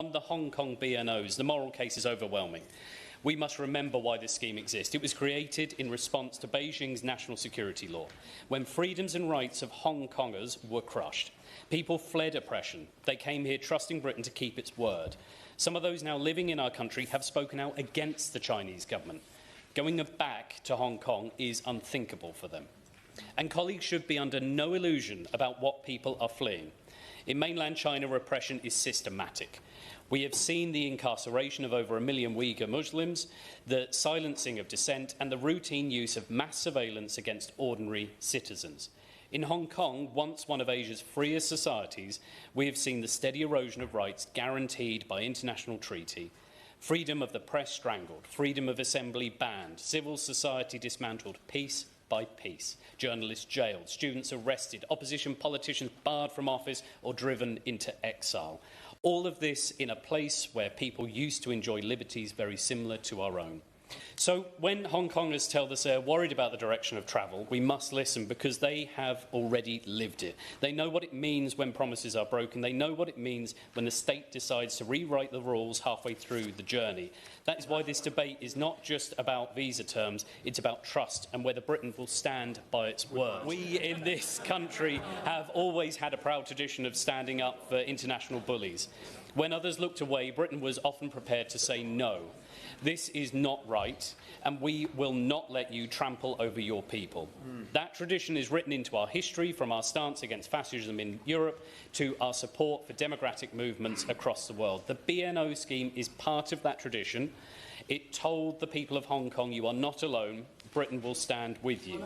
On the Hong Kong BNOs, the moral case is overwhelming. We must remember why this scheme exists. It was created in response to Beijing's national security law, when freedoms and rights of Hong Kongers were crushed. People fled oppression. They came here trusting Britain to keep its word. Some of those now living in our country have spoken out against the Chinese government. Going back to Hong Kong is unthinkable for them. And colleagues should be under no illusion about what people are fleeing. In mainland China, repression is systematic. We have seen the incarceration of over 1 million Uyghur Muslims, the silencing of dissent, and the routine use of mass surveillance against ordinary citizens. In Hong Kong, once one of Asia's freest societies, we have seen the steady erosion of rights guaranteed by international treaty. Freedom of the press strangled, freedom of assembly banned, civil society dismantled piece by piece, journalists jailed, students arrested, opposition politicians barred from office or driven into exile. All of this in a place where people used to enjoy liberties very similar to our own. So when Hong Kongers tell us they're worried about the direction of travel, we must listen, because they have already lived it. They know what it means when promises are broken. They know what it means when the state decides to rewrite the rules halfway through the journey. That is why this debate is not just about visa terms, it's about trust and whether Britain will stand by its word. We in this country have always had a proud tradition of standing up for international bullies. When others looked away, Britain was often prepared to say no. This is not right, and we will not let you trample over your people. That tradition is written into our history, from our stance against fascism in Europe to our support for democratic movements across the world. The BNO scheme is part of that tradition. It told the people of Hong Kong, you are not alone, Britain will stand with you.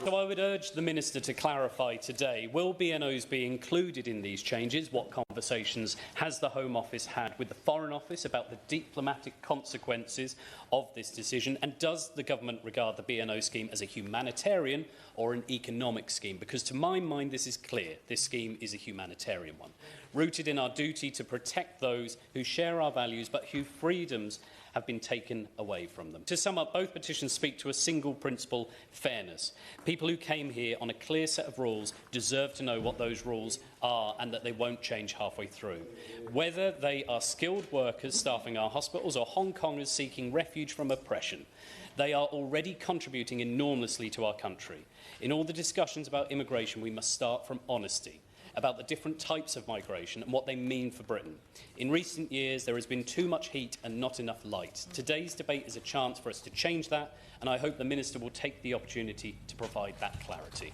So I would urge the Minister to clarify today, will BNOs be included in these changes? What conversations has the Home Office had with the Foreign Office about the diplomatic consequences of this decision? And does the government regard the BNO scheme as a humanitarian or an economic scheme? Because to my mind, this is clear. This scheme is a humanitarian one, rooted in our duty to protect those who share our values but whose freedoms have been taken away from them. To sum up, both petitions speak to a single principle: fairness. People who came here on a clear set of rules deserve to know what those rules are and that they won't change halfway through. Whether they are skilled workers staffing our hospitals or Hong Kongers seeking refuge from oppression, they are already contributing enormously to our country. In all the discussions about immigration, we must start from honesty about the different types of migration and what they mean for Britain. In recent years, there has been too much heat and not enough light. Today's debate is a chance for us to change that, and I hope the Minister will take the opportunity to provide that clarity.